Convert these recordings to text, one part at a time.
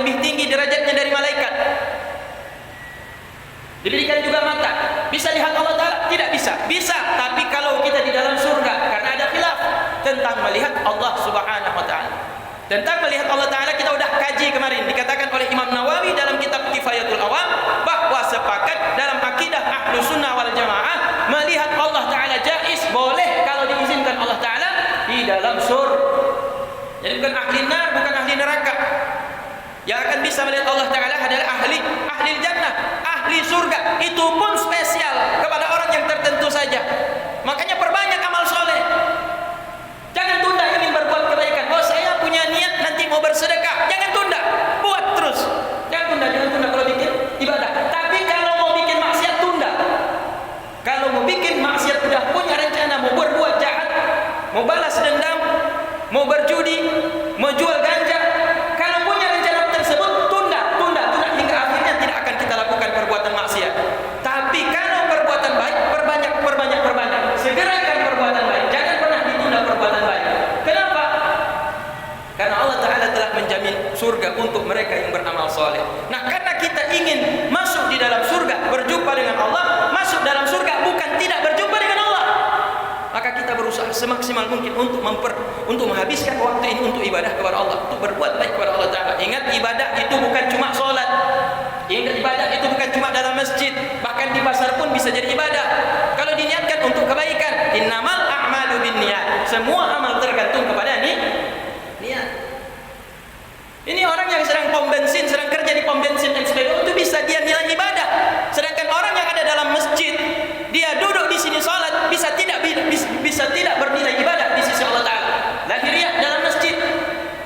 lebih tinggi derajatnya dari malaikat. Diberikan juga mata. Bisa lihat Allah Ta'ala? Tidak bisa. Bisa, tapi kalau kita di dalam surga, karena ada khilaf tentang melihat Allah Subhanahu wa Ta'ala. Tentang melihat Allah Ta'ala kita sudah kaji kemarin. Dikatakan oleh Imam Nawawi dalam kitab Kifayatul Awam bahwa sepakat dalam akidah Ahlus Sunnah wal Jamaah melihat Allah Ta'ala jaiz, boleh kalau diizinkan Allah Ta'ala di dalam surga. Jadi bukan ahli nar, bukan ahli neraka. Yang akan bisa melihat Allah Ta'ala adalah ahli jannah, ahli surga. Itu pun spesial kepada orang yang tertentu saja. Makanya perbanyak amal soleh. Jangan tunda ingin berbuat kebaikan. Oh, saya punya niat nanti mau bersedekah. Jangan tunda, buat terus. Jangan tunda kalau bikin ibadah. Tapi kalau mau bikin maksiat, tunda. Kalau mau bikin maksiat, udah punya rencana mau berbuat jahat, mau balas dendam, mau berjudi, mau jual ganja, kalau punya rencana tersebut, tunda hingga akhirnya tidak akan kita lakukan perbuatan maksiat. Tapi kalau perbuatan baik, perbanyak. Segerakan perbuatan baik, jangan pernah ditunda perbuatan baik. Kenapa? Karena Allah Ta'ala telah menjamin surga untuk mereka yang beramal soleh. Nah, karena kita ingin masuk di dalam surga, berjumpa dengan Allah, masuk dalam surga bukan tidak berjumpa dengan Allah, maka kita berusaha semaksimal mungkin untuk menghabiskan waktu ini untuk ibadah kepada Allah, untuk berbuat baik kepada Allah Ta'ala. Ingat, ibadah itu bukan cuma sholat. Ingat, ibadah itu bukan cuma dalam masjid, bahkan di pasar pun bisa jadi ibadah kalau diniatkan untuk kebaikan. Innamal a'malu binniyat. Semua amal tergantung kepada niat. Ini orang yang sedang pom bensin, sedang kerja di pom bensin SPBU itu bisa dia nilai ibadah. Sedangkan orang yang ada dalam masjid, dia duduk di sini sholat, bisa tidak bernilai ibadah di sisi Allah Ta'ala. Lahiriah dalam masjid,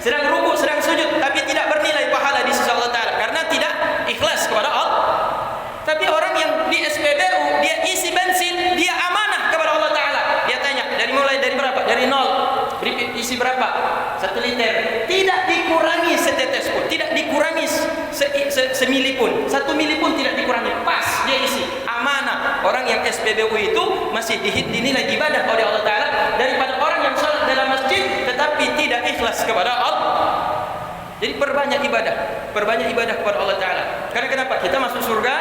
sedang rukuk, sedang sujud, tapi tidak bernilai pahala di sisi Allah Ta'ala karena tidak ikhlas kepada Allah. Tapi orang yang di SPBU, dia isi bensin, dia amanah kepada Allah Ta'ala. Dia tanya, mulai dari berapa? Dari nol. Isi berapa? 1 liter. Tidak dikurangi setetes pun, tidak dikurangi semili pun, 1 mili pun tidak dikurangi. Pas dia isi. Amanah. Orang yang SPBU itu masih dinilai ibadah oleh Allah Ta'ala daripada orang yang sholat dalam masjid tetapi tidak ikhlas kepada Allah. Jadi perbanyak ibadah kepada Allah Ta'ala. Karena kenapa? Kita masuk surga,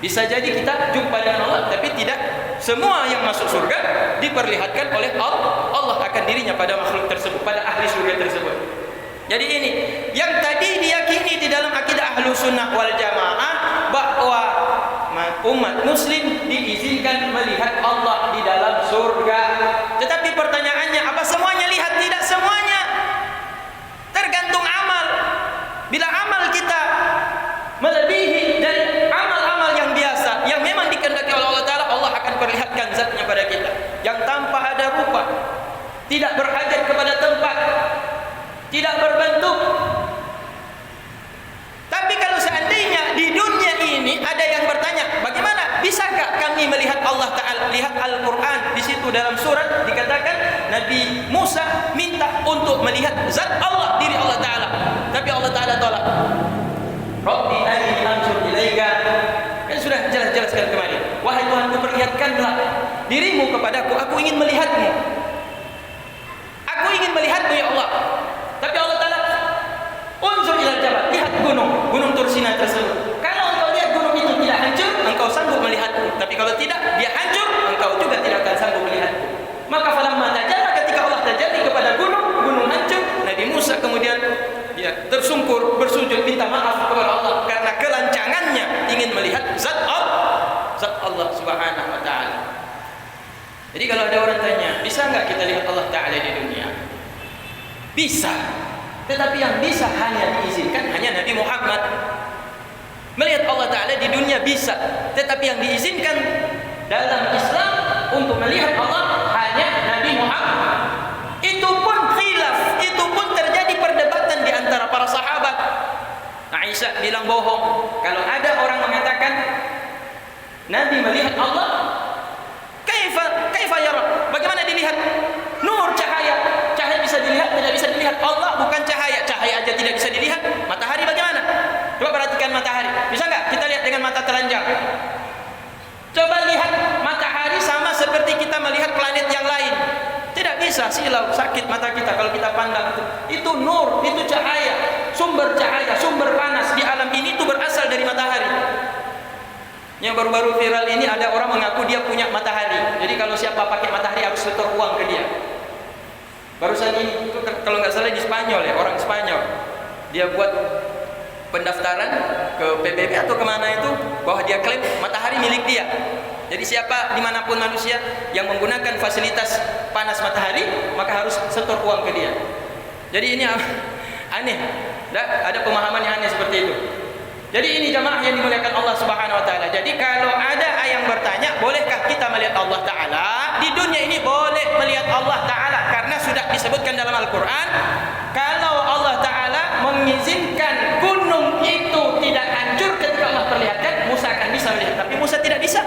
bisa jadi kita jumpa dengan Allah, tapi tidak semua yang masuk surga diperlihatkan oleh Allah. Allah akan dirinya pada makhluk tersebut, pada ahli surga tersebut. Jadi ini yang tadi diyakini di dalam akidah Ahlus Sunnah wal Jamaah bahwa umat muslim diizinkan melihat Allah di dalam surga. Tetapi pertanyaannya, apa semuanya lihat? Tidak semuanya. Tergantung amal. Bila amal kita melebihi dari amal-amal yang biasa, yang memang dikehendaki oleh Allah Ta'ala, Allah akan perlihatkan zatnya pada kita yang tanpa ada rupa, tidak berhajat kepada tempat, tidak berbentuk. Tapi kalau seandainya di dunia ini ada yang bertanya, bagaimana bisakah kami melihat Allah Ta'ala? Lihat Al-Quran, di situ dalam surat dikatakan Nabi Musa minta untuk melihat zat Allah, diri Allah Ta'ala, tapi Allah Ta'ala tolak. Rabbi arini anzur ilaika. Kan sudah jelas-jelaskan kemarin. Wahai Tuhanku, perlihatkanlah dirimu kepadaku, aku ingin melihatmu. Aku ingin melihatmu ya Allah. Tapi Allah Ta'ala, unzur ilal jabal, lihat gunung Tursina tersebut. Kalau engkau lihat gunung itu tidak hancur, engkau sanggup melihatku. Tapi kalau tidak, dia hancur, engkau juga tidak akan sanggup melihatku. Maka falamma tajalla, ketika Allah tajalli kepada gunung hancur, Nabi Musa kemudian dia tersungkur bersujud minta maaf kepada Allah karena kelancangannya ingin melihat zat Allah Subhanahu wa Ta'ala. Jadi kalau ada orang tanya, bisa enggak kita lihat Allah Ta'ala di dunia? Bisa. Tetapi yang bisa hanya diizinkan hanya Nabi Muhammad. Melihat Allah Ta'ala di dunia bisa, tetapi yang diizinkan dalam Islam untuk melihat Allah hanya Nabi Muhammad. Itu pun khilaf, itu pun terjadi perdebatan di antara para sahabat. Aisyah bilang bohong. Kalau ada orang mengatakan Nabi melihat Allah, kaifa yara? Bagaimana dilihat? Nur, cahaya bisa dilihat, tidak bisa dilihat. Allah bukan cahaya aja tidak bisa dilihat. Matahari bagaimana? Coba perhatikan matahari. Bisa enggak kita lihat dengan mata telanjang? Coba lihat matahari sama seperti kita melihat planet yang lain. Tidak bisa, silau, sakit mata kita kalau kita pandang itu nur, itu cahaya. sumber cahaya, sumber panas di alam ini itu berasal dari matahari. Yang baru-baru viral ini ada orang mengaku dia punya matahari. Jadi kalau siapa pakai matahari harus setor uang ke dia. Barusan ini itu kalau nggak salah di Spanyol ya, orang Spanyol. Dia buat pendaftaran ke PBB atau kemana itu bahwa dia klaim matahari milik dia. Jadi siapa dimanapun manusia yang menggunakan fasilitas panas matahari maka harus setor uang ke dia. Jadi ini aneh. Ada pemahaman yang aneh seperti itu. Jadi ini jamaah yang dimuliakan Allah Subhanahu wa taala. Jadi kalau ada yang bertanya, bolehkah kita melihat Allah taala? Di dunia ini boleh melihat Allah taala karena sudah disebutkan dalam Al-Qur'an, kalau Allah taala mengizinkan gunung itu tidak hancur ketika Allah perlihatkan, Musa akan bisa melihat, tapi Musa tidak bisa.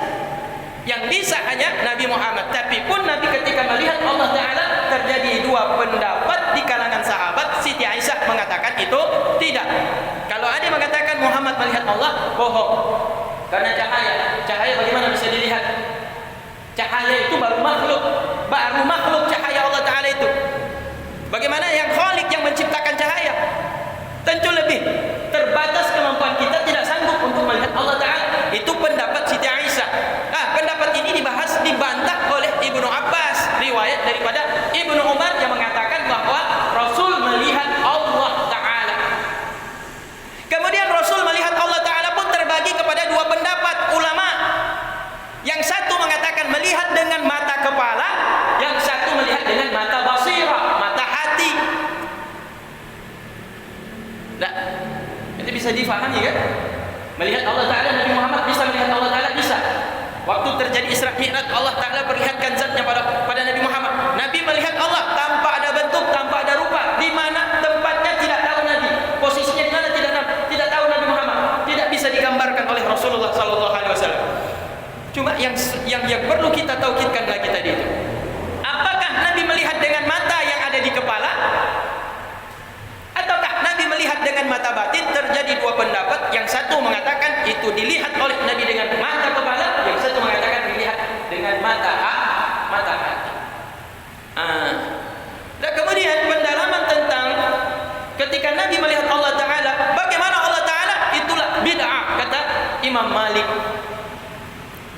Yang bisa hanya Nabi Muhammad. Tapi pun Nabi ketika melihat Allah taala terjadi dua pendapat di kalangan sahabat. Siti Aisyah mengatakan itu tidak. Kalau ada yang mengatakan Muhammad melihat Allah, bohong. Karena cahaya bagaimana bisa dilihat? Cahaya itu baru makhluk cahaya Allah taala itu. Bagaimana yang Khalik yang menciptakan cahaya? Tentu lebih terbatas kemampuan kita, tidak sanggup untuk melihat Allah taala. Itu pendapat Siti Aisyah. Pendapat ini dibantah oleh Ibnu Abbas, riwayat daripada Ibnu Umar yang mengatakan bahwa Rasul melihat Allah taala. Kemudian Rasul melihat Allah taala pun terbagi kepada dua pendapat ulama. Yang satu mengatakan melihat dengan mata kepala, yang satu melihat dengan mata basirah, mata hati. Nah, itu bisa difahami kan? Melihat Allah taala, Nabi Muhammad bisa melihat Allah taala, bisa. Waktu terjadi Isra Mi'raj, Allah taala perlihatkan zatnya pada Nabi Muhammad. Nabi melihat Allah tanpa ada bentuk, tanpa ada rupa. Di mana tempatnya tidak tahu Nabi. Posisinya di mana tidak tahu Nabi Muhammad. Tidak bisa digambarkan oleh Rasulullah sallallahu alaihi wasallam. Cuma yang perlu kita taukidkan lagi tadi itu. Apakah Nabi melihat dengan mata yang ada di kepala? Ataukah Nabi melihat dengan mata batin? Terjadi dua pendapat. Yang satu mengatakan itu dilihat oleh Nabi dengan mata kepala, yang satu mengatakan dilihat dengan mata hati. Dan kemudian pendalaman tentang ketika Nabi melihat Allah taala, bagaimana Allah taala? Itulah bid'ah, kata Imam Malik.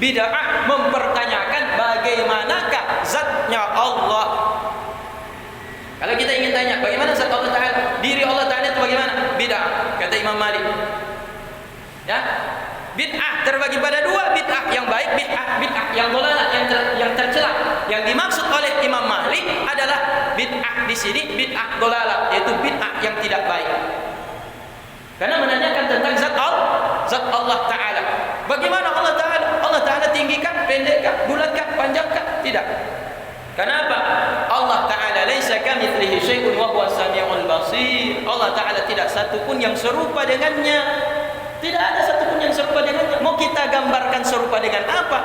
Bid'ah mempertanyakan bagaimanakah zatnya Allah. Kalau kita ingin tanya bagaimana zat Allah taala, diri Allah taala itu bagaimana? Bid'ah, kata Imam Malik. Ya, bid'ah terbagi pada dua, bid'ah yang baik, bid'ah yang dhalalah, yang tercela. Yang dimaksud oleh Imam Malik adalah bid'ah di sini bid'ah dhalalah, yaitu bid'ah yang tidak baik. Karena menanyakan tentang zat Allah taala. Bagaimana Allah taala? Allah taala tinggikan, pendekkah, bulatkah, panjangkah? Tidak. Kenapa? Allah taala laisa kamitslihi syai'un wa huwas samiul basir. Allah taala tidak satu pun yang serupa dengannya. Tidak ada satu pun yang serupa dengannya. Mau kita gambarkan serupa dengan apa?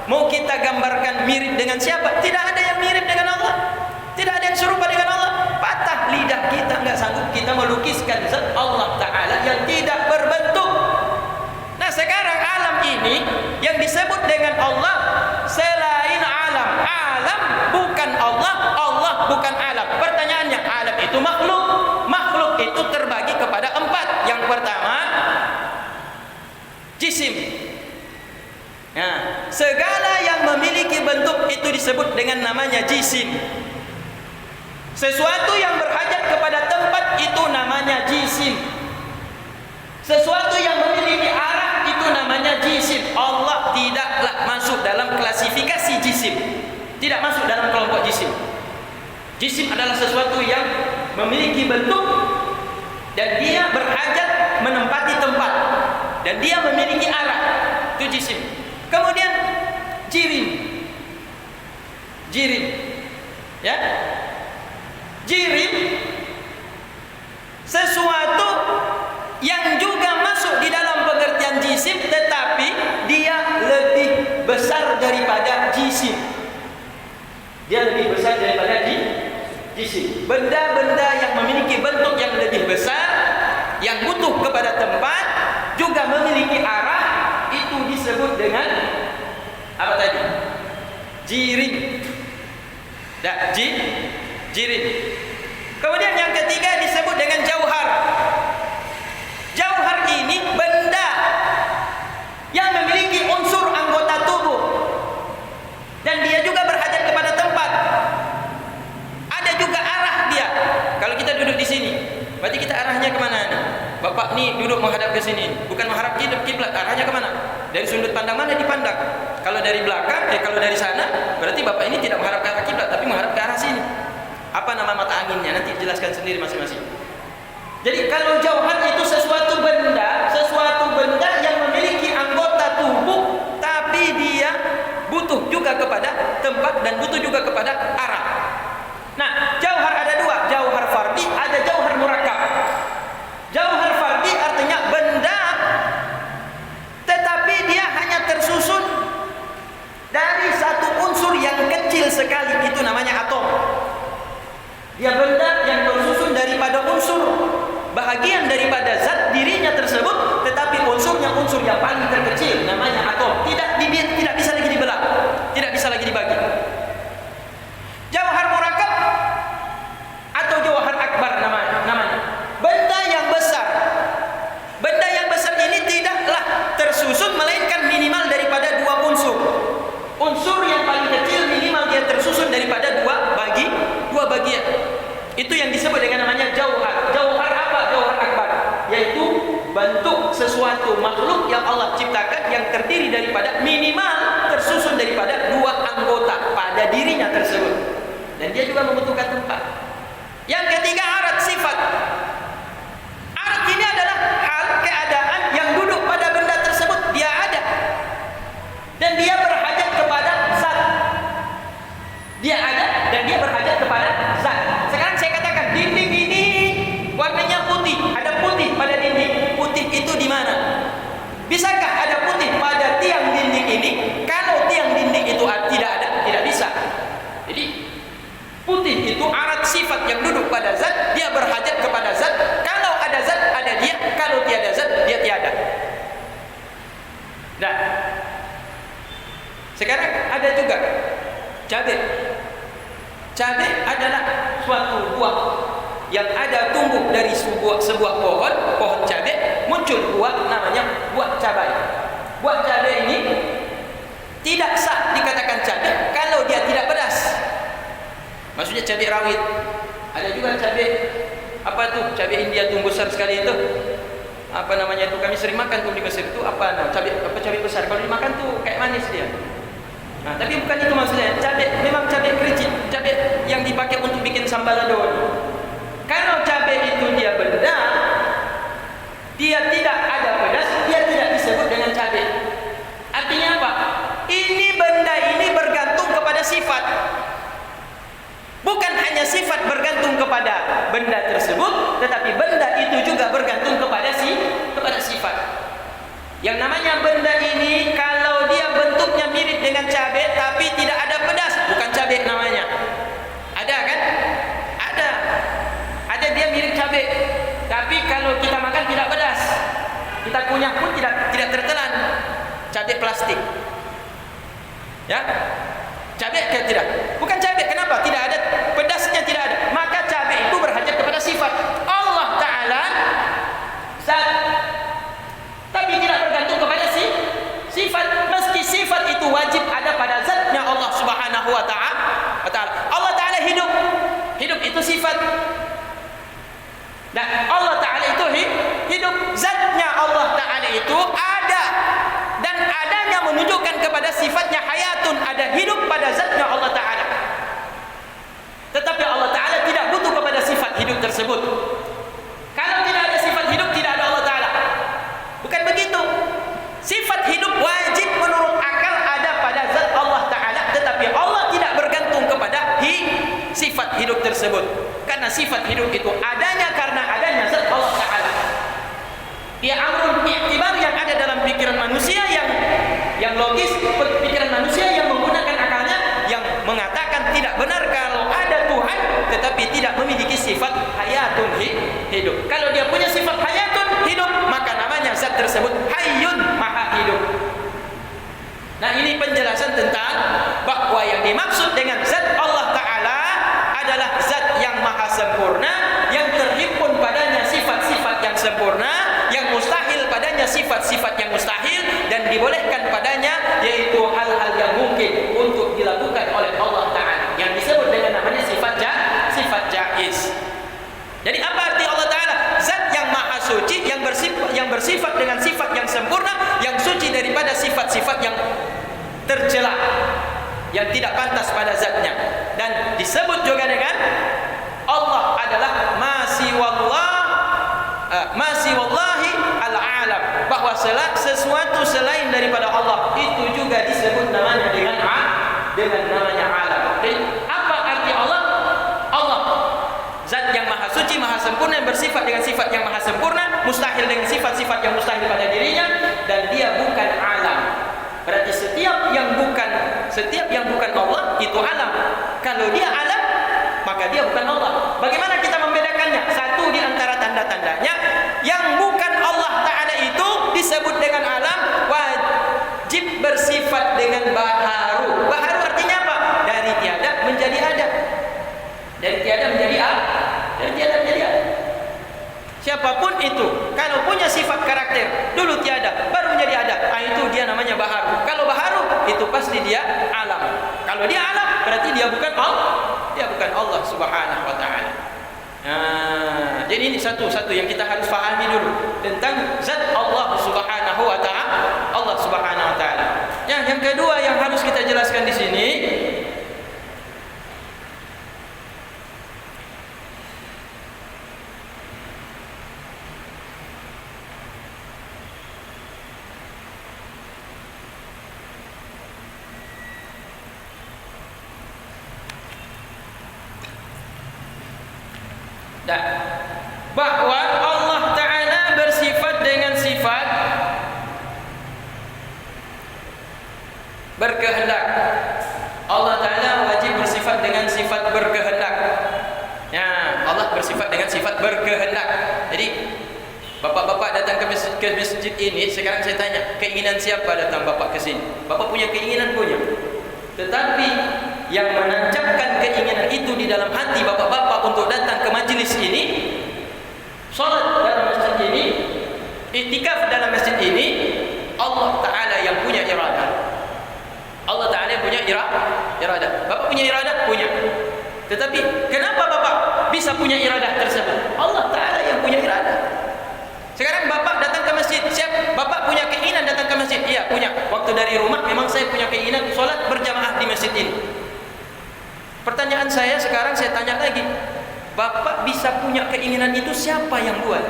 Mau kita gambarkan mirip dengan siapa? Tidak ada yang mirip dengan Allah. Tidak ada yang serupa dengan Allah. Patah lidah kita, enggak sanggup kita melukiskan zat Allah taala yang tidak berbentuk. Nah, sekarang alam ini yang disebut dengan Allah selain alam. Alam bukan Allah, Allah bukan alam. Pertanyaannya, alam itu makhluk. Makhluk itu terbagi kepada empat. Yang pertama, jisim. Nah, segala yang memiliki bentuk itu disebut dengan namanya jisim. Sesuatu yang berhajat kepada tempat itu namanya jisim. Sesuatu yang memiliki arah itu namanya jisim. Allah tidaklah masuk dalam klasifikasi jisim. Tidak masuk dalam kelompok jisim. Jisim adalah sesuatu yang memiliki bentuk dan dia berhajat menempati tempat dan dia memiliki arah. Itu jisim. Kemudian jirim. Ya. Jirim sesuatu yang juga masuk di dalam pengertian jisim, tetapi dia lebih besar daripada jisim. Dia lebih besar daripada jisim. Benda-benda yang memiliki bentuk yang lebih besar, yang butuh kepada tempat, juga memiliki arah, itu disebut dengan apa tadi? Jirim. Jirim. Kemudian yang ketiga disebut dengan jauhar. bapak ni duduk menghadap ke sini, bukan menghadap kiblat, arahnya kemana? Dari sudut pandang mana dipandang? Kalau dari belakang, kalau dari sana, berarti bapak ini tidak menghadap ke arah kiblat, tapi menghadap ke arah sini. Apa nama mata anginnya? Nanti jelaskan sendiri masing-masing. Jadi kalau jauhar itu sesuatu benda yang memiliki anggota tubuh, tapi dia butuh juga kepada tempat dan butuh juga kepada arah. Nah, jauhar ada dua, jauhar fardi, ada jauhar murakkab. Jauhar fardi artinya benda, tetapi dia hanya tersusun dari satu unsur yang kecil sekali, itu namanya atom. Dia benda yang tersusun daripada unsur, bahagian daripada zat dirinya tersebut, tetapi unsurnya unsur yang paling terkecil, namanya atom. Tidak bisa lagi dibelah, tidak bisa lagi dibagi. Jauhar murakkab atau jauhar akbar namanya. Benda yang besar. Benda yang besar ini tidaklah tersusun melainkan minimal daripada dua unsur. Unsur yang paling kecil minimal dia tersusun daripada dua bagian. Itu yang disebut dengan namanya jauhar. Jauhar apa? Jauhar akbar, yaitu bentuk sesuatu makhluk yang Allah ciptakan yang terdiri daripada minimal tersusun daripada dua anggota pada dirinya tersebut. Dan dia juga membutuhkan tempat. Yang ketiga, arat sifat. Arat ini adalah hal keadaan yang duduk pada benda tersebut. Dia ada dan dia berhajat kepada zat. Dia ada dan dia berhajat kepada zat. Sekarang saya katakan dinding ini warnanya putih, ada putih pada dinding. Putih itu di mana? Bisakah ada putih pada tiang dinding ini? Kalau tiang dinding itu tidak ada, tidak bisa. Jadi putih itu arat sifat yang duduk pada zat, dia berhajat kepada zat. Kalau ada zat, ada dia. Kalau tiada zat, dia tiada. Nah, sekarang ada juga cabai. Cabai adalah suatu buah yang ada tumbuh dari sebuah pohon cabai, muncul buah namanya buah cabai. Buah cabai ini tidak sah dikatakan cabai kalau dia tidak pedas. Maksudnya cabai rawit. Ada juga cabai apa tuh? Cabai India tumbuh besar sekali itu. Apa namanya itu? Kami sering makan tuh di Mesir itu cabai besar. Kalau dimakan tuh kayak manis dia. Nah, tapi bukan itu maksudnya. Cabai memang cabai kerincing, cabai yang dipakai untuk bikin sambal lado. Kalau cabai itu dia benda, dia tidak ada pedas, dia tidak disebut dengan cabai. Artinya apa? Ini benda ini bergantung kepada sifat. Bukan hanya sifat bergantung kepada benda tersebut, tetapi benda itu juga bergantung kepada sifat. Yang namanya benda ini kalau dia bentuknya mirip dengan cabai tapi tidak ada pedas, bukan cabai namanya. Ada kan? Ada dia mirip cabai, tapi kalau kita makan tidak pedas. Kita kunyah pun tidak tertelan. Cabai plastik. Ya? Cabai ke tidak? Bukan cabai. Kenapa? Tidak ada pedasnya, tidak ada. Maka cabai itu berhajat kepada sifat. Allah Ta'ala zat, tapi tidak bergantung kepada sifat. Meski sifat itu wajib ada pada zatnya Allah Subhanahu wa Ta'ala. Allah Ta'ala hidup. Hidup itu sifat. Dan Allah Ta'ala itu hidup. Zatnya Allah Ta'ala itu ada. Dan adanya menunjukkan kepada sifatnya hayatun, ada hidup pada zatnya Allah Ta'ala. Tetapi Allah Ta'ala tidak butuh kepada sifat hidup tersebut. Kalau tidak ada sifat hidup, tidak ada Allah Ta'ala. Bukan begitu. Sifat hidup wajib menurut akal ada pada zat Allah Ta'ala, tetapi Allah tidak bergantung kepada sifat hidup tersebut. Karena sifat hidup itu adanya karena adanya zat Allah Ta'ala. Dia amrun i'tibar yang ada dalam pikiran manusia yang logis, pikiran manusia yang menggunakan akalnya, yang mengatakan tidak benar kalau ada Tuhan tetapi tidak memiliki sifat hayatun hidup. Kalau dia punya sifat hayatun hidup, maka namanya zat tersebut hayyun maha hidup. Nah, ini penjelasan tentang bahwa yang dimaksud dengan zat Allah Ta'ala adalah zat yang maha sempurna, yang terhimpun padanya sifat-sifat yang sempurna, yang mustahil padanya sifat-sifat yang mustahil, dan dibolehkan padanya yaitu hal-hal yang mungkin untuk dilakukan oleh Allah Ta'ala, yang disebut dengan namanya sifat jaiz. Jadi apa arti Allah Ta'ala? Zat yang maha suci, yang bersifat bersifat dengan sifat yang sempurna, yang suci daripada sifat-sifat yang tercela, yang tidak pantas pada zatnya. Dan disebut juga dengan Allah adalah masih wallahi al-alam, bahwa sesuatu selain daripada Allah itu juga disebut namanya dengan namanya alam. Jadi apa arti Allah? Allah zat yang maha suci, maha sempurna, yang bersifat dengan sifat yang maha sempurna, mustahil dengan sifat-sifat yang mustahil pada dirinya, dan dia bukan alam. Berarti setiap yang bukan Allah itu alam. Kalau dia alam, maka dia bukan Allah. Bagaimana kita membedakannya? Satu di antara tanda-tandanya, yang bukan Allah Ta'ala itu disebut dengan alam, wajib bersifat dengan baharu. Baharu artinya apa? Dari tiada menjadi ada. Dari tiada menjadi ada. Dari tiada menjadi ada. Siapapun itu, kalau punya sifat karakter, dulu tiada, baru menjadi ada, itu dia namanya baharu. Kalau baharu, itu pasti dia alam. Kalau dia alam, berarti dia bukan Allah. Dia bukan Allah Subhanahu wa ta'ala. Jadi ini satu-satu yang kita harus fahami dulu tentang zat Allah Subhanahu wa ta'ala. Allah Subhanahu wa ta'ala. Yang kedua yang harus kita jelaskan di sini, bahwa Allah Ta'ala bersifat dengan sifat berkehendak. Allah Ta'ala wajib bersifat dengan sifat berkehendak. Ya, Allah bersifat dengan sifat berkehendak. Jadi bapak-bapak datang ke masjid ini, sekarang saya tanya, keinginan siapa datang bapak ke sini? Bapak punya keinginan? Punya. Tetapi yang menancapkan keinginan itu di dalam hati bapak-bapak untuk datang ke majlis ini, salat dalam masjid ini, iktikaf dalam masjid ini, Allah Ta'ala yang punya iradah. Allah Ta'ala yang punya iradah. Bapak punya iradah? Punya. Tetapi kenapa bapak bisa punya iradah tersebut? Allah Ta'ala yang punya iradah. Sekarang bapak datang ke masjid, siap? Bapak punya keinginan datang ke masjid? Iya, punya. Waktu dari rumah memang saya punya keinginan salat berjamaah di masjid ini. Pertanyaan saya sekarang, saya tanya lagi, bapak bisa punya keinginan itu, siapa yang buat?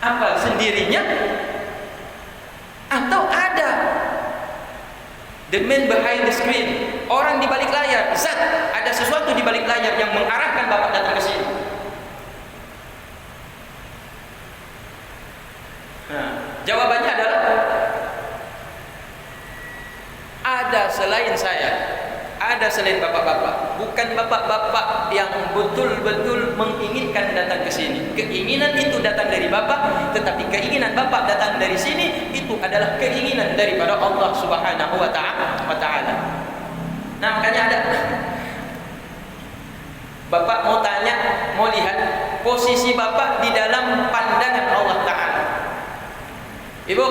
Apa sendirinya? Atau ada the man behind the screen, orang di balik layar, zat, ada sesuatu di balik layar yang mengarahkan bapak datang ke sini? Jawabannya adalah ada selain saya, ada selain bapak-bapak. Bukan bapak-bapak yang betul-betul menginginkan datang ke sini. Keinginan itu datang dari bapak, tetapi keinginan bapak datang dari sini itu adalah keinginan daripada Allah Subhanahu wa ta'ala. Nah, makanya ada bapak mau tanya, mau lihat posisi bapak di dalam pandangan Allah Ta'ala. Ibu,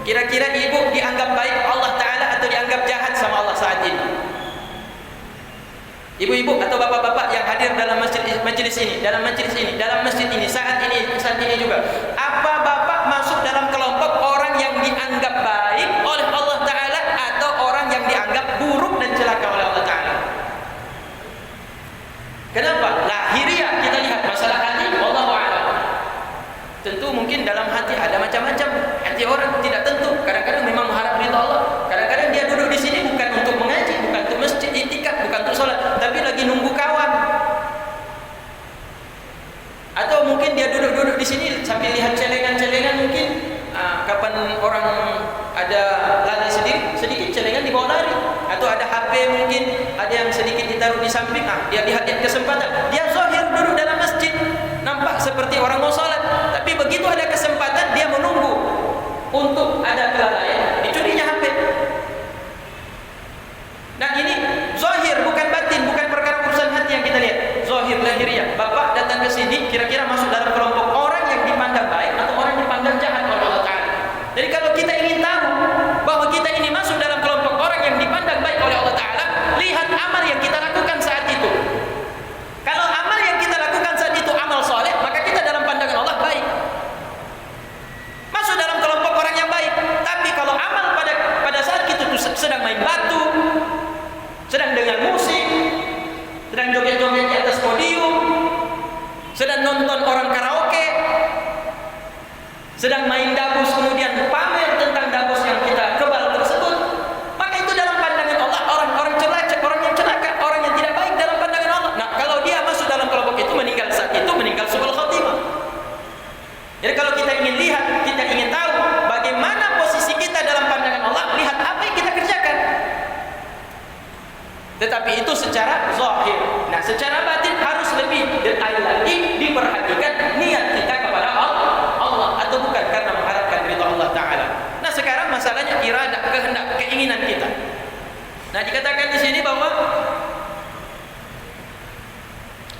kira-kira ibu dianggap baik Allah Ta'ala atau dianggap jahat sama Allah saat ini? Ibu-ibu atau bapak-bapak yang hadir dalam majelis ini, dalam masjid ini, saat ini juga, apa bapak masuk dalam kelompok orang yang dianggap baik oleh Allah Ta'ala atau orang yang dianggap buruk dan celaka oleh Allah Ta'ala? Kenapa? Lahiriah kita lihat masalah hati, wallahu a'lam. Tentu mungkin dalam hati ada macam-macam. Hati orang tidak tentu. Kadang-kadang memang mengharap ridha Allah. Kadang-kadang dia duduk di sini bukan untuk mengaji, bukan untuk masjid, iktikaf, bukan untuk salat, tapi lagi nunggu kawan. Atau mungkin dia duduk-duduk di sini sambil lihat celengan-celengan mungkin. Kapan orang ada lari sedikit celengan dibawa lari. Atau ada HP mungkin, ada yang sedikit ditaruh di samping. Dia lihat kesempatan. Dia zahir duduk dalam masjid, nampak seperti orang mau salat. Tapi begitu ada kesempatan, dia menunggu untuk ada kelalaian, dicurinya HP. Nah, ini zahir bukan batin, bukan perkara urusan hati yang kita lihat. Zahir lahiriah. Bapak datang ke sini kira-kira masuk dalam kelompok orang yang dipandang baik atau orang yang dipandang jahat oleh Allah Ta'ala. Jadi kalau kita ingin tahu bahwa kita ini masuk dalam kelompok orang yang dipandang baik oleh Allah Ta'ala, lihat amal yang kita lakukan saat itu. Kalau amal yang kita lakukan saat itu amal soleh, maka kita sedang main dabus, kemudian pamer tentang dabus yang kita kebal tersebut, maka itu dalam pandangan Allah orang yang celaka, orang yang tidak baik dalam pandangan Allah. Nah, kalau dia masuk dalam kelompok itu, meninggal saat itu, meninggal su'ul khatimah. Jadi kalau kita ingin lihat, kita ingin tahu bagaimana posisi kita dalam pandangan Allah, lihat apa yang kita kerjakan. Tetapi itu secara zahir. Nah, secara batin harus lebih detail lagi, diperhatikan niat kita kepada Allah atau bukan karena mengharapkan ridha Allah Ta'ala. Nah, sekarang masalahnya iradah, kehendak, keinginan kita. Nah, dikatakan di sini bahwa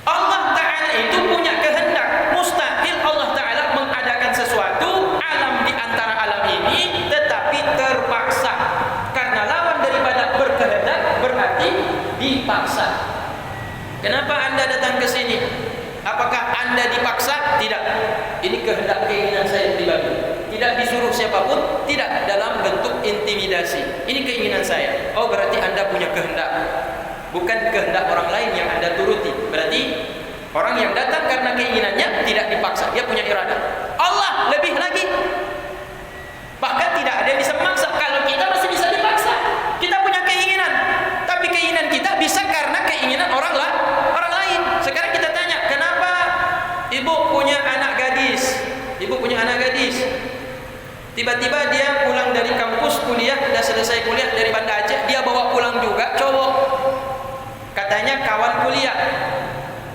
Allah Ta'ala itu punya kehendak. Mustahil Allah Ta'ala mengadakan sesuatu alam di antara alam ini tetapi terpaksa. Karena lawan daripada berkehendak berarti dipaksa. Kenapa Anda datang ke sini? Apakah Anda dipaksa? Tidak. Ini kehendak keinginan saya pribadi. Tidak disuruh siapapun, tidak dalam bentuk intimidasi. Ini keinginan saya. Oh, berarti Anda punya kehendak. Bukan kehendak orang lain yang Anda turuti. Berarti orang yang datang karena keinginannya tidak dipaksa, dia punya iradah. Allah lebih lagi. Bahkan tidak ada yang bisa memaksa. Kalau kita masih bisa dipaksa. Kita punya keinginan, tapi keinginan kita bisa karena keinginan orang lain. Sekarang kita tanya, kenapa ibu punya anak gadis? Ibu punya anak gadis. Tiba-tiba dia pulang dari kampus kuliah, sudah selesai kuliah dari Banda Aceh, dia bawa pulang juga cowok. Katanya kawan kuliah.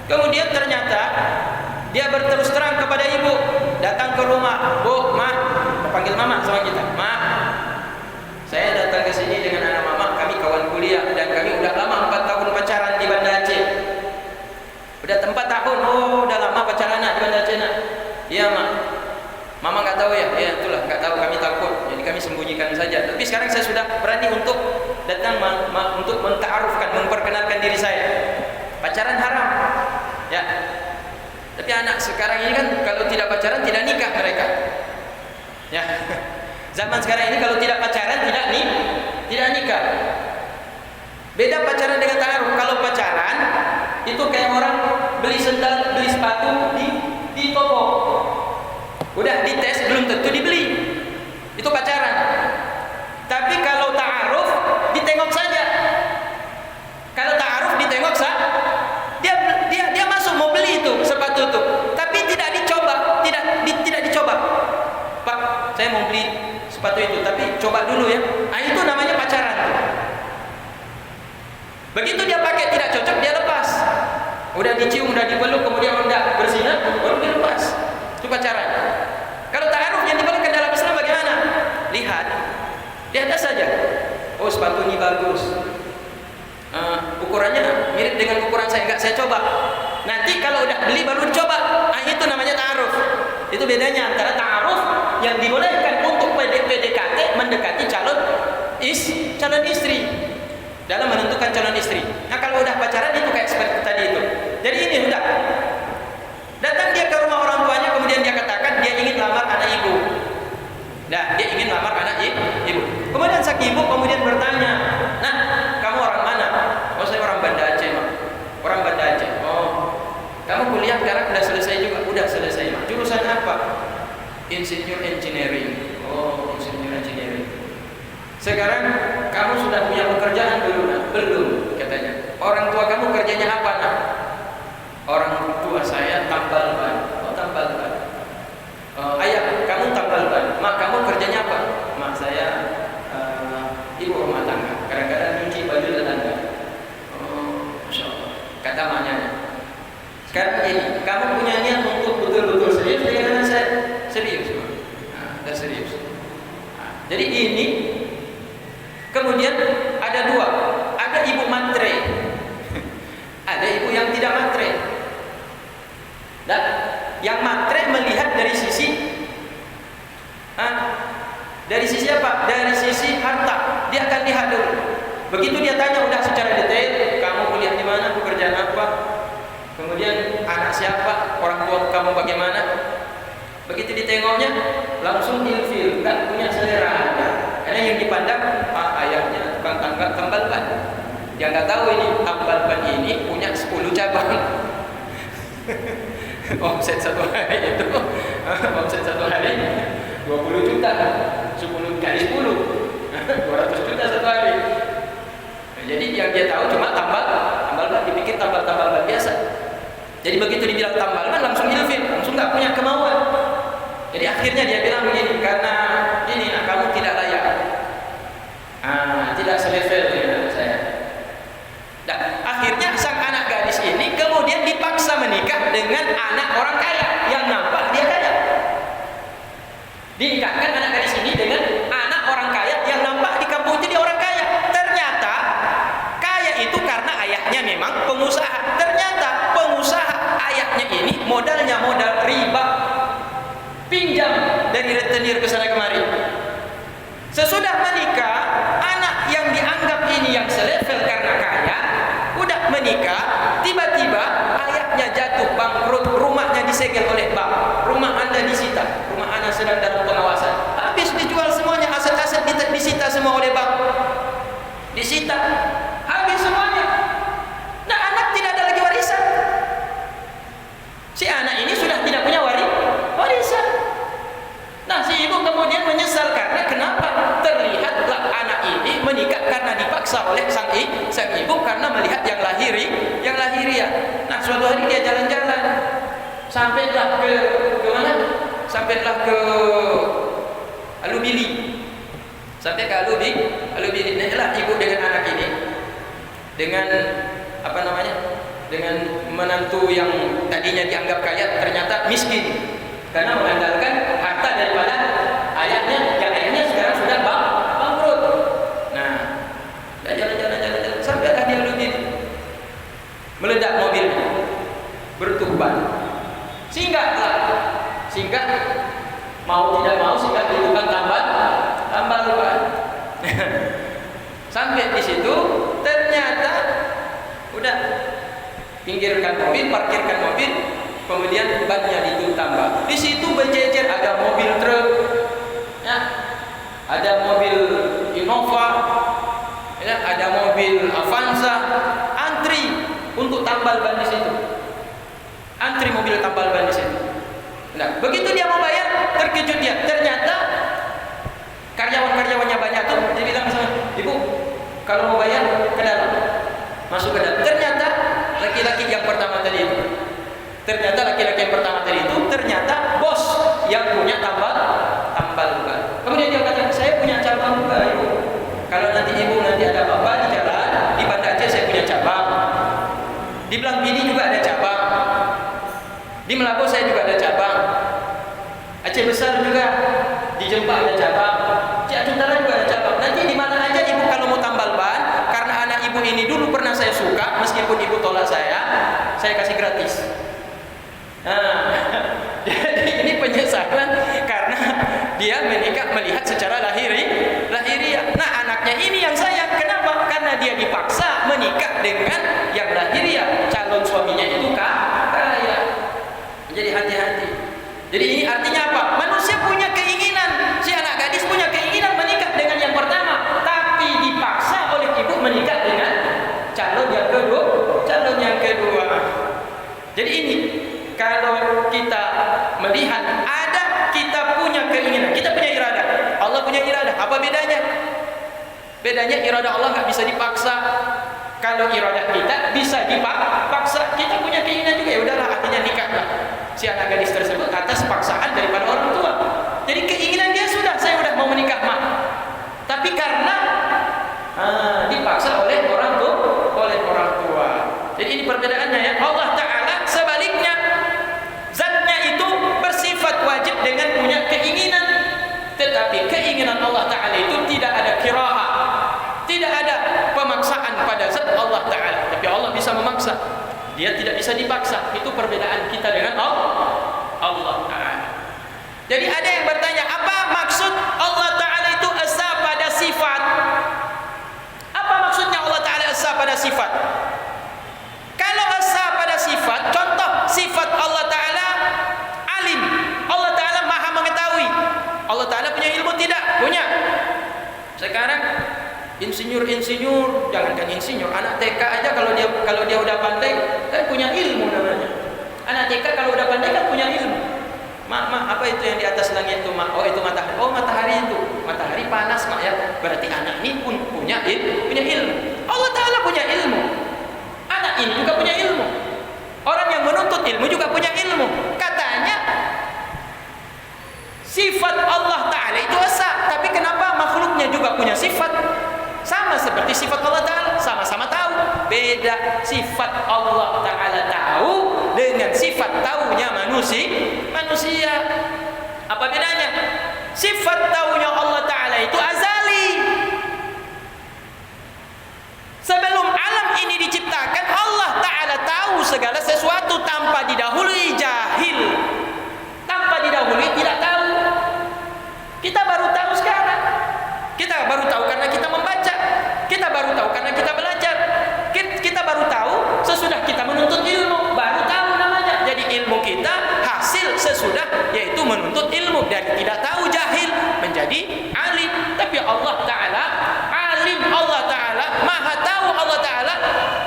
Kemudian ternyata dia berterus terang kepada ibu, datang ke rumah, "Bu, Ma," panggil mama sama kita, "Ma, saya datang ke sini dengan anak mama, kami kawan kuliah dan kami udah lama 4 tahun pacaran di Banda Aceh." Udah 4 tahun, oh udah lama pacaran di Banda Aceh nak. Iya, Ma. Mama nggak tahu ya? Ya itulah, nggak tahu, kami takut. Jadi kami sembunyikan saja. Tapi sekarang saya sudah berani untuk datang untuk menta'arufkan, memperkenalkan diri saya. Pacaran haram. Ya. Tapi anak sekarang ini kan kalau tidak pacaran tidak nikah mereka. Ya. Zaman sekarang ini kalau tidak pacaran tidak nikah. Beda pacaran dengan ta'aruf. Kalau pacaran itu kayak orang beli sendal, beli sepatu di toko. Udah dites belum tentu dibeli. Itu pacaran. Tapi kalau ta'aruf ditengok saja. Kalau ta'aruf ditengok saja, dia masuk mau beli itu sepatu itu, tapi tidak dicoba, tidak dicoba. Pak, saya mau beli sepatu itu, tapi coba dulu ya. Nah, itu namanya pacaran. Begitu dia pakai tidak cocok, dia lepas. Udah dicium, udah dipeluk, kemudian udah berzina, baru dilepas. Itu pacaran. Kalau ta'aruf yang dibolehkan dalam Islam bagaimana? Lihat saja. Oh, sepatu ini bagus. Ukurannya mirip dengan ukuran saya, enggak saya coba. Nanti kalau udah beli baru dicoba. Nah, itu namanya ta'aruf. Itu bedanya antara ta'aruf yang dibolehkan untuk PDKT, mendekati calon istri, dalam menentukan calon istri. Nah, kalau udah pacaran itu kayak seperti tadi itu. Jadi ini udah datang dia ke rumah orang tuanya, kemudian dia katakan dia ingin lamar anak ibu. Nah, dia ingin lamar anak ibu. Kemudian sang ibu kemudian bertanya, "Nah, kamu orang mana?" "Oh, saya orang Banda Aceh, Mak." "Orang Banda Aceh." "Oh, kamu kuliah sekarang sudah selesai juga?" "Udah selesai, Mak." "Jurusan apa?" "Insinyur engineering." "Oh, insinyur engineering. Sekarang kamu sudah punya pekerjaan belum?" "Nak?" "Belum," katanya. "Orang tua kamu kerjanya apa, Nak?" "Orang tua saya tambal ban." "Oh, tambal ban." "Ayah, kamu tambal ban." "Mak, kamu kerjanya apa?" "Mak, saya ibu rumah tangga. Kadang-kadang nyuci baju tetangga." "Oh, Masya Allah." Kata maknya, "Sekarang ini, kamu punya niat untuk betul-betul serius dengan anak saya?" "Serius, Mak." "Nah, udah serius." Nah, jadi ini kemudian ada dua. Ada ibu matre. Ada ibu yang tidak matre. Dan yang matre melihat dari sisi apa? Dari sisi harta. Dia akan lihat dulu. Begitu dia tanya udah secara detail, kamu kuliah di mana, pekerjaan apa, kemudian anak siapa, orang tua kamu bagaimana. Begitu ditengoknya langsung ilfil, enggak punya selera. Karena yang dipandang ayahnya tukang tambal ban. Dia nggak tahu ini tambal ban ini punya 10 cabang. Omset satu hari itu, omset satu hari 20 juta, 10 kali 10, 200 juta satu hari. Nah, jadi yang dia tahu cuma tambal ban, dipikir tambal ban biasa. Jadi begitu dibilang tambal ban langsung ilfil, langsung nggak punya kemauan. Jadi akhirnya dia bilang begini, karena ini kamu tidak layak, tidak selevel dengan saya. Nah, akhirnya sang anak gadis ini kemudian dipaksa menikah dengan anak orang kaya yang nampak dia kaya. Dinikahkan anak gadis ini dengan anak orang kaya yang nampak di kampung itu dia orang kaya. Ternyata kaya itu karena ayahnya memang pengusaha. Ternyata pengusaha ayahnya ini modalnya modal riba, pinjam dari rentenir ke sana kemari. Sesudah menikah, anak yang dianggap ini yang selevel karena kaya, udah menikah, tiba-tiba ayahnya jatuh bangkrut, rumahnya disegel oleh bank, rumah Anda disita, rumah Anda sedang dalam pengawasan, habis dijual semuanya, aset-aset disita semua oleh bank, disita, habis semuanya. Nah, anak tidak ada lagi warisan. Si anak ini sudah tidak punya warisan. Nah, si ibu kemudian menyesal karena kenapa? Terlihatlah anak ini menikah karena dipaksa oleh sang ibu karena melihat yang lahiriah. Nah, suatu hari dia jalan-jalan, sampailah ke mana? Sampailah ke Alubili. Sampai ke Alubili. Nah, ibu dengan anak ini, dengan apa namanya? Dengan menantu yang tadinya dianggap kaya ternyata miskin. Karena mengandalkan harta daripada ayahnya, yang ayahnya sekarang sudah bangkrut. Nah, jalan-jalan sampailah dia lebih meledak mobilnya, bertuban. Singgah mau tidak mau singgah di tukang tambal ban. Sampai di situ ternyata udah pinggirkan mobil, parkirkan mobil. Kemudian bannya ditambah. Di situ berjejer ada mobil truk, ya, ada mobil Innova, ya, ada mobil Avanza, antri untuk tambal ban di situ. Antri mobil tambal ban di situ. Nah, begitu dia mau bayar, terkejut dia. Ternyata karyawan-karyawannya banyak tuh. Dia bilang sama ibu, kalau mau bayar ke dalam, masuk ke dalam. Ternyata laki-laki yang pertama tadi itu. Ternyata bos yang punya tambal ban. Kemudian dia kata, saya punya cabang baru. Kalau nanti ibu ada apa-apa di jalan, di Banda Aceh saya punya cabang. Di Blangpidi juga ada cabang. Di Melabu saya juga ada cabang. Aceh Besar juga, di Jempa ada cabang. Di Aceh Utara juga ada cabang. Nanti di mana aja ibu kalau mau tambal ban, karena anak ibu ini dulu pernah saya suka, meskipun ibu tolak saya kasih gratis. Nah, jadi ini penyesalan karena dia menikah melihat secara lahiriah. Nah, anaknya ini yang sayang. Kenapa? Karena dia dipaksa menikah dengan yang lahiriah. Calon suaminya itu kaya. Jadi hati-hati. Jadi ini artinya apa? Manusia punya keinginan. Si anak gadis punya keinginan menikah dengan yang pertama, tapi dipaksa oleh ibu menikah dengan calon yang kedua. Jadi ini, kalau kita melihat ada, kita punya keinginan, kita punya iradah, Allah punya iradah. Apa bedanya? Bedanya iradah Allah nggak bisa dipaksa. Kalau iradah kita bisa dipaksa. Kita punya keinginan juga, ya udahlah, artinya nikahlah si anak gadis tersebut atas paksaan daripada orang tua. Jadi keinginan dia sudah, saya udah mau menikah mah. Tapi karena dipaksa oleh orang tua. Jadi ini perbedaannya, ya. Allah Ta'ala sebaliknya, zatnya itu bersifat wajib dengan punya keinginan. Tetapi keinginan Allah Ta'ala itu tidak ada kiraha, tidak ada pemaksaan pada zat Allah Ta'ala. Tapi Allah bisa memaksa, dia tidak bisa dipaksa. Itu perbedaan kita dengan Allah Ta'ala. Jadi ada yang bertanya, apa maksud Allah Ta'ala itu esa pada sifat? Apa maksudnya Allah Ta'ala esa pada sifat? Kalau esa pada sifat, contoh sifat Allah Ta'ala alim, Allah Ta'ala maha mengetahui. Allah Ta'ala punya ilmu? Tidak punya. Sekarang insinyur, jangankan insinyur, anak TK aja kalau dia udah pandai kan punya ilmu namanya. Anak TK kalau udah pandai kan punya ilmu. Mak, apa itu yang di atas langit itu, mak? Oh, itu matahari. Oh, matahari itu. Matahari panas, mak, ya. Berarti anak ini pun punya ilmu. Allah Ta'ala punya ilmu. Anak ini juga punya ilmu. Orang yang menuntut ilmu juga punya ilmu. Katanya sifat Allah Ta'ala itu esa, tapi kenapa makhluknya juga punya sifat? Sama seperti sifat Allah Ta'ala, sama-sama tahu. Beda sifat Allah Ta'ala tahu dengan sifat tahunya manusia. Apa bedanya? Sifat tahunya Allah Ta'ala itu azali. Sebelum alam ini diciptakan, Allah Ta'ala tahu segala sesuatu tanpa didahului jahil, tanpa didahului tidak tahu. Kita baru tahu sekarang. Kita baru tahu karena kita membaca. Kita baru tahu karena kita belajar. Kita baru tahu sesudah kita menuntut ilmu. Baru tahu namanya. Jadi ilmu kita hasil sesudah, yaitu menuntut ilmu. Dari tidak tahu jahil menjadi alim. Tapi Allah Ta'ala alim, Allah Ta'ala maha tahu, Allah Ta'ala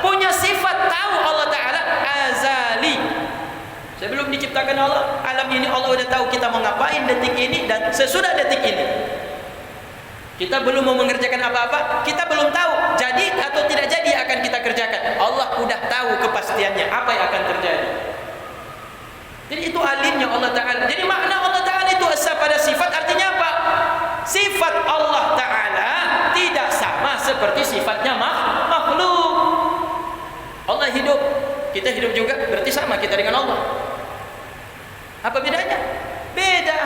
punya sifat tahu, Allah Ta'ala azali. Sebelum diciptakan Allah, alam ini Allah sudah tahu kita mau ngapain detik ini dan sesudah detik ini. Kita belum mau mengerjakan apa-apa, kita belum tahu jadi atau tidak jadi akan kita kerjakan. Allah sudah tahu kepastiannya apa yang akan terjadi. Jadi itu alimnya Allah Ta'ala. Jadi makna Allah Ta'ala itu esa pada sifat, artinya apa? Sifat Allah Ta'ala tidak sama seperti sifatnya makhluk. Allah hidup, kita hidup juga, berarti sama kita dengan Allah. Apa bedanya? Beda.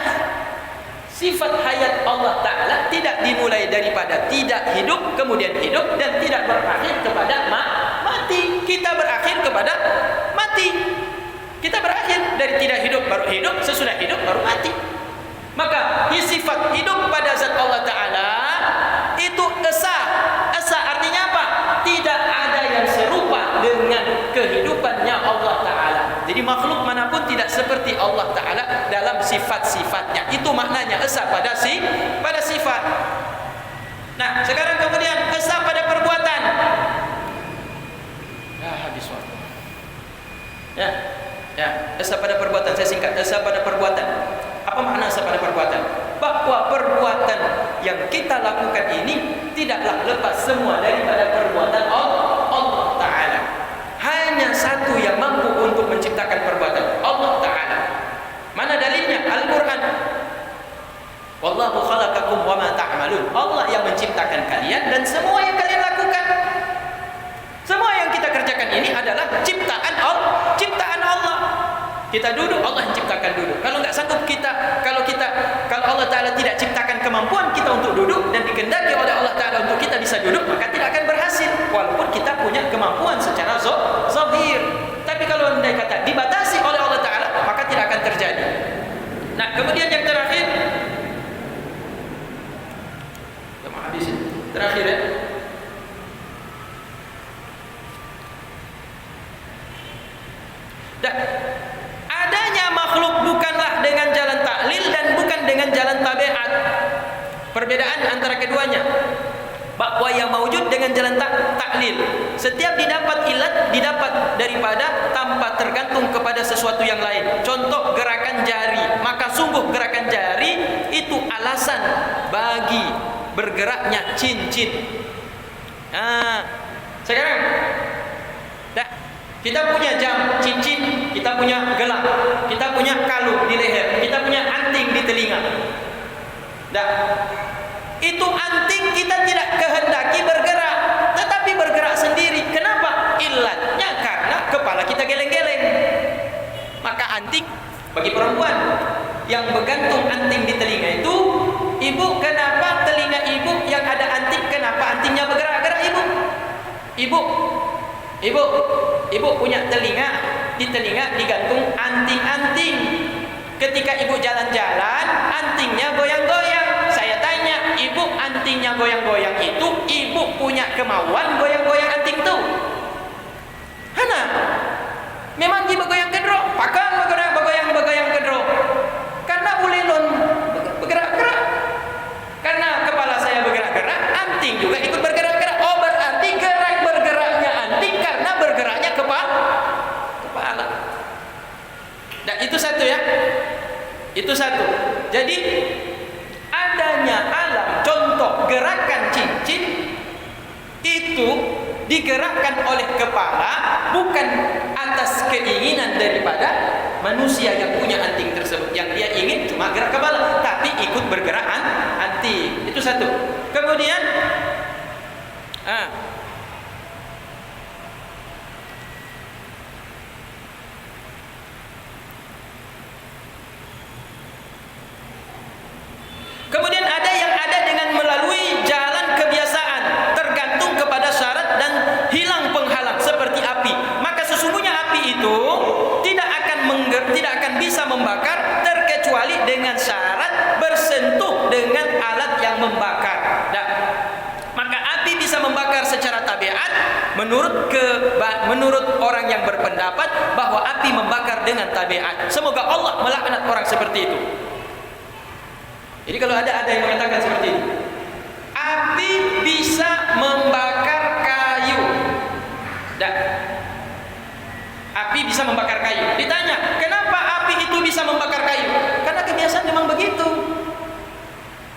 Sifat hayat Allah Ta'ala tidak dimulai daripada tidak hidup, kemudian hidup, dan tidak berakhir kepada mati. Kita berakhir kepada mati. Kita berakhir dari tidak hidup baru hidup, sesudah hidup baru mati. Maka sifat hidup pada zat Allah Ta'ala itu esa. Esa artinya apa? Tidak ada yang serupa dengan kehidupannya Allah Ta'ala. Jadi makhluk manapun tidak seperti Allah Ta'ala dalam sifat-sifatnya. Itu maknanya esa pada sifat. Nah, sekarang kemudian esa pada perbuatan. Habis waktu. Ya, esa pada perbuatan. Saya singkat, esa pada perbuatan. Apa makna esa pada perbuatan? Bahwa perbuatan yang kita lakukan ini tidaklah lepas semua daripada perbuatan Allah Ta'ala. Hanya satu yang mampu untuk menciptakan perbuatan, Allah Ta'ala. Mana dalilnya? Al-Quran. Wallahu khalaqakum wa ma ta'malun. Allah yang menciptakan kalian dan semua yang kalian lakukan. Semua yang kita kerjakan ini adalah ciptaan Allah. Kita duduk, Allah yang ciptakan duduk. Kalau nggak sanggup kalau Allah Ta'ala tidak ciptakan kemampuan kita untuk duduk dan dikehendaki oleh Allah Ta'ala untuk kita bisa duduk, maka tidak akan berhasil. Walaupun kita punya kemampuan secara zahir. Tapi kalau andai kata dibatasi oleh Allah Ta'ala, maka tidak akan terjadi. Nah, kemudian yang terakhir, terakhir ya. Adanya makhluk bukanlah dengan jalan taklil dan bukan dengan jalan tabiat. Perbedaan antara keduanya. Bahwa yang mawujud dengan jalan taklil. Setiap didapat ilat didapat daripada tanpa tergantung kepada sesuatu yang lain. Contoh gerakan jari. Maka sungguh gerakan jari itu alasan bagi bergeraknya cincin. Sekarang kita punya jam, cincin, kita punya gelang, kita punya kalung di leher, kita punya anting di telinga. Itu anting kita tidak kehendaki bergerak, tetapi bergerak sendiri. Kenapa? Ilatnya karena kepala kita geleng-geleng. Maka anting bagi perempuan yang bergantung anting di telinga itu, ibu, kenapa telinga ibu yang ada anting, kenapa antingnya bergerak-gerak ibu? Ibu punya telinga, di telinga digantung anting-anting. Ketika ibu jalan-jalan, antingnya goyang-goyang. Saya tanya, ibu antingnya goyang-goyang itu, ibu punya kemauan goyang-goyang anting itu? Hana, memang ibu goyang kedro, pakang bergoyang kedro. Karena ulilun bergerak-gerak. Karena kepala saya bergerak-gerak, anting juga ikut bergerak-gerak. Oh, berarti bergeraknya anting karena bergeraknya kepala. Dan itu satu ya. Itu satu. Jadi adanya alam contoh gerakan cincin itu digerakkan oleh kepala, bukan atas keinginan daripada manusia yang punya anting tersebut. Yang dia ingin cuma gerak kepala, tapi ikut bergerak anting. Itu satu. Kemudian kemudian ada yang ada dengan melalui jalan kebiasaan, tergantung kepada syarat dan hilang penghalang seperti api. Maka sesungguhnya api itu tidak akan bisa membakar terkecuali dengan syarat bersentuh dengan alat yang membakar. Nah, maka api bisa membakar secara tabiat menurut orang yang berpendapat bahwa api membakar dengan tabiat. Semoga Allah melaknat orang seperti itu. Jadi kalau ada yang mengatakan seperti ini, api bisa membakar kayu. Api bisa membakar kayu. Ditanya, kenapa api itu bisa membakar kayu? Karena kebiasaan memang begitu.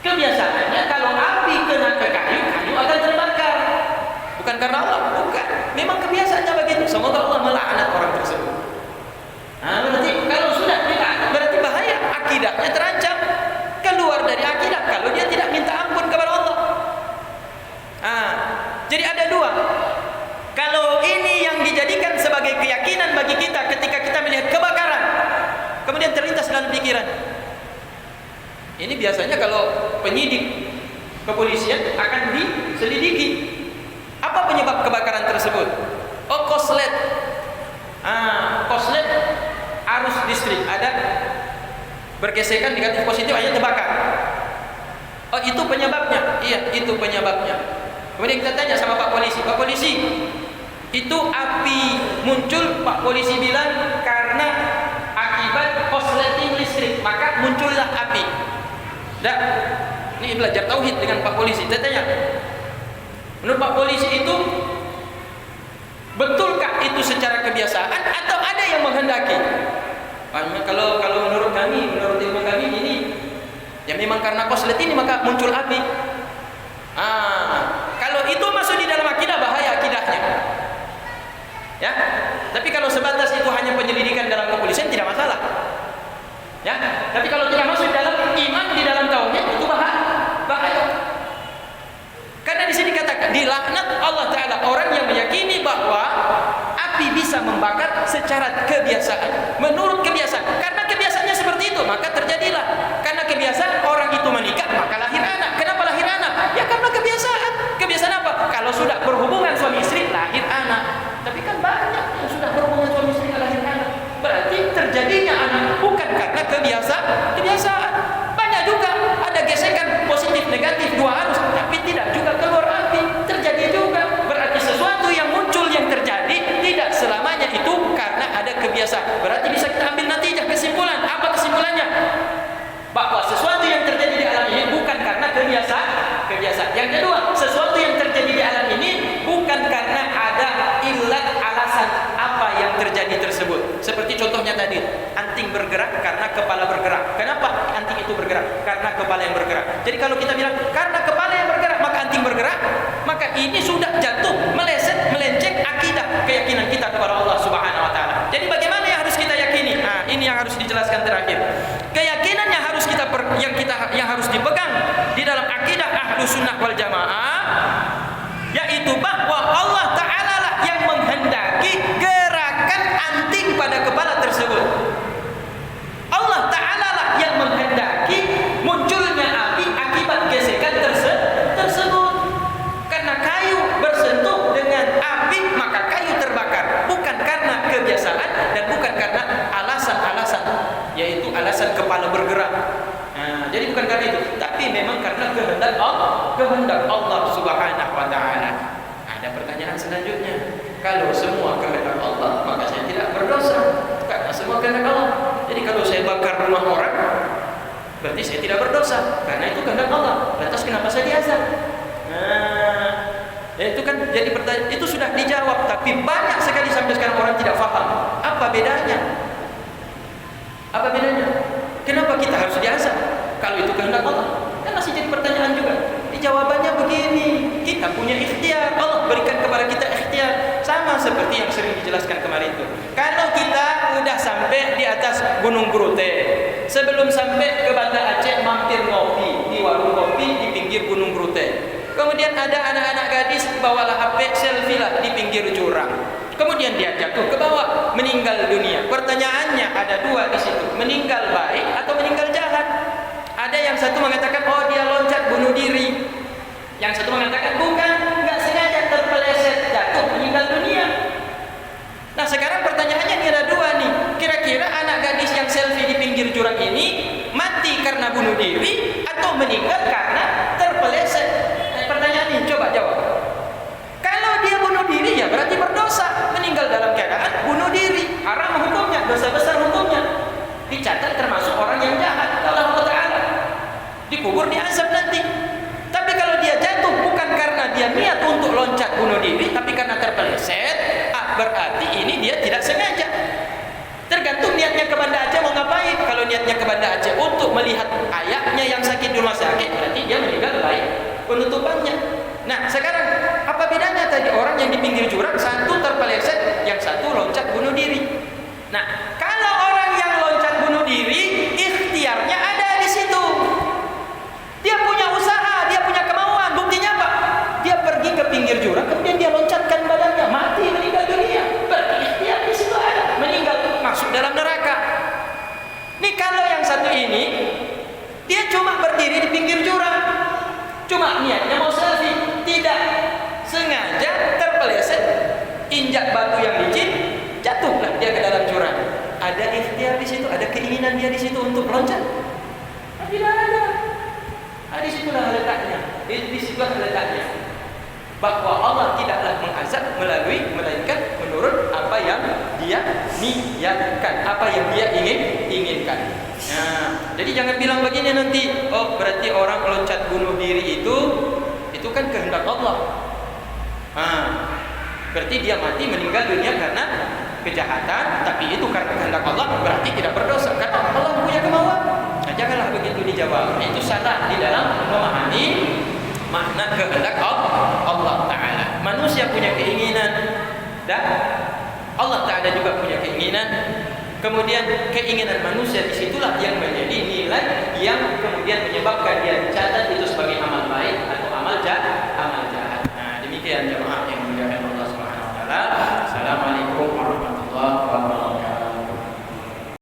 Kebiasaannya kalau api kena ke kayu, kayu akan terbakar. Bukan karena Allah, bukan. Memang kebiasaannya begitu. Semoga Allah melaknat orang tersebut. Berarti kalau sudah dilaknat berarti bahaya, akidahnya terancam. Keluar dari akidah kalau dia tidak minta ampun kepada Allah. Jadi ada dua. Kalau ini yang dijadikan sebagai keyakinan bagi kita ketika kita melihat kebakaran, kemudian terlintas dalam pikiran. Ini biasanya kalau penyidik kepolisian akan diselidiki. Apa penyebab kebakaran tersebut? Oh, koslet. Koslet arus listrik ada bergesekan negatif positif, akhirnya terbakar. Oh, itu penyebabnya? Iya, itu penyebabnya. Kemudian kita tanya sama Pak Polisi, Pak Polisi, itu api muncul, Pak Polisi bilang karena akibat korsleting listrik, maka muncullah api. Ini belajar tauhid dengan Pak Polisi. Saya tanya, menurut Pak Polisi itu betulkah itu secara kebiasaan atau ada yang menghendaki? Kalau menurut kami, menurut ilmu kami ini, ya memang karena korslet ini maka muncul api. Kalau itu masuk di dalam akidah, bahaya akidahnya. Ya, tapi kalau sebatas itu hanya penyelidikan dalam kepolisian tidak masalah. Ya, tapi kalau tidak masuk dalam iman, di dalam tauhid, itu bahaya. Karena di sini katakan dilaknat Allah Taala orang yang meyakini bahwa api bisa membakar secara kebiasaan, menurut kebiasaan. Karena kebiasaannya seperti itu, maka terjadilah. Karena kebiasaan orang itu menikah, maka lahir anak. Kenapa lahir anak? Ya karena kebiasaan. Kebiasaan apa? Kalau sudah berhubungan suami istri, lahir anak. Tapi kan banyak yang sudah berhubungan suami istri, lahir anak. Berarti terjadinya anak bukan karena kebiasaan. Banyak juga ada gesekan positif negatif dua arus, tapi tidak juga keluar api. Terjadi juga. Berarti sesuatu yang muncul yang terjadi tidak selamanya itu karena ada kebiasaan. Berarti bisa kita ambil natijah, kesimpulan. Apa kesimpulannya? Bahwa sesuatu yang terjadi di alam ini bukan karena kebiasaan. Yang kedua, sesuatu yang terjadi di alam ini bukan karena ada ilat alasan apa yang terjadi tersebut. Seperti contohnya tadi, anting bergerak karena kepala bergerak. Kenapa anting itu bergerak? Karena kepala yang bergerak. Jadi kalau kita bilang karena kepala yang bergerak maka anting bergerak, maka ini sudah jatuh, melenceng akidah, keyakinan kita kepada Allah Subhanahu wa taala. Jadi bagaimana yang harus kita yakini? Ini yang harus dijelaskan terakhir. Keyakinan yang harus yang harus dipegang di dalam akidah Ahlus Sunnah wal Jamaah, yaitu bahwa Allah Ta'ala lah yang menghendaki gerakan anting pada kepala tersebut. Allah Ta'ala lah yang menghendaki munculnya api akibat gesekan tersebut. Karena kayu bersentuh dengan api maka kayu terbakar, bukan karena kebiasaan dan bukan karena alasan-alasan, yaitu alasan kepala bergerak. Jadi bukan karena itu, tapi memang karena kehendak Allah Subhanahu wa taala. Ada pertanyaan selanjutnya. Kalau semua kehendak Allah, maka saya tidak berdosa. Karena semua kehendak Allah. Jadi kalau saya bakar rumah orang, berarti saya tidak berdosa karena itu kehendak Allah. Lantas kenapa saya diazab? Itu kan jadi pertanyaan, itu sudah dijawab, tapi banyak sekali sampai sekarang orang tidak faham. Apa bedanya? Kenapa kenapa kita harus diazab? Kalau itu kehendak Allah. Kan masih jadi pertanyaan juga. Jawabannya begini, kita punya ikhtiar. Allah berikan kepada kita ikhtiar. Sama seperti yang sering dijelaskan kemarin itu. Kalau kita udah sampai di atas Gunung Grute, sebelum sampai ke Banda Aceh mampir ngopi di warung kopi di pinggir Gunung Grute. Kemudian ada anak-anak gadis bawalah HP selfie lah di pinggir jurang. Kemudian dia jatuh ke bawah, meninggal dunia. Pertanyaannya ada dua di situ, meninggal baik atau meninggal jahat? Ada yang satu mengatakan, oh dia loncat bunuh diri. Yang satu mengatakan, bukan, nggak sengaja terpeleset jatuh meninggal dunia. Nah sekarang pertanyaannya ini ada dua nih. Kira-kira anak gadis yang selfie di pinggir jurang ini mati karena bunuh diri atau meninggal karena terpeleset? Pertanyaan ini coba jawab. Kalau dia bunuh diri ya berarti berdosa. Meninggal dalam keadaan bunuh diri, haram hukumnya, dosa besar hukumnya. Dicatat termasuk orang yang jahat kalau Allah Ta'ala. Dikubur, diazab nanti. Tapi kalau dia jatuh bukan karena dia niat untuk loncat bunuh diri, tapi karena terpeleset, berarti ini dia tidak sengaja. Tergantung niatnya ke Banda Aceh mau ngapain. Kalau niatnya ke Banda Aceh untuk melihat ayahnya yang sakit di rumah sakit, berarti dia meninggal baik penutupannya. Nah sekarang apa bedanya tadi orang yang di pinggir jurang, satu terpeleset, yang satu loncat bunuh diri. Nah kalau orang yang loncat bunuh diri, ikhtiarnya ada di situ. Dia punya usaha, dia punya kemauan. Buktinya apa? Dia pergi ke pinggir jurang, kemudian dia loncatkan badannya, mati meninggal dunia. Berarti ikhtiar di situ ada, meninggal masuk dalam neraka. Nih kalau yang satu ini, dia cuma berdiri di pinggir jurang, cuma niatnya mau selfie, tidak sengaja terpeleset, injak batu yang licin, jatuhlah dia ke dalam jurang. Ada ikhtiar di situ, ada keinginan dia di situ untuk loncat? Tidak ada. Di situlah letaknya. Di situlah letaknya. Bahwa Allah tidaklah mengazab melainkan menurut apa yang dia niatkan, apa yang dia inginkan. Nah, jadi jangan bilang begini nanti, oh berarti orang loncat bunuh diri itu kan kehendak Allah. Berarti dia mati meninggal dunia karena kejahatan, tapi itu karena kehendak Allah, berarti tidak berdosa karena Allah punya kemauan. Nah, janganlah begitu dijawab. Itu salah di dalam memahami makna kehendak Allah Ta'ala. Manusia punya keinginan dan Allah Ta'ala juga punya keinginan. Kemudian keinginan manusia disitulah yang menjadi nilai yang kemudian menyebabkan dia dicatat itu sebagai amal baik atau amal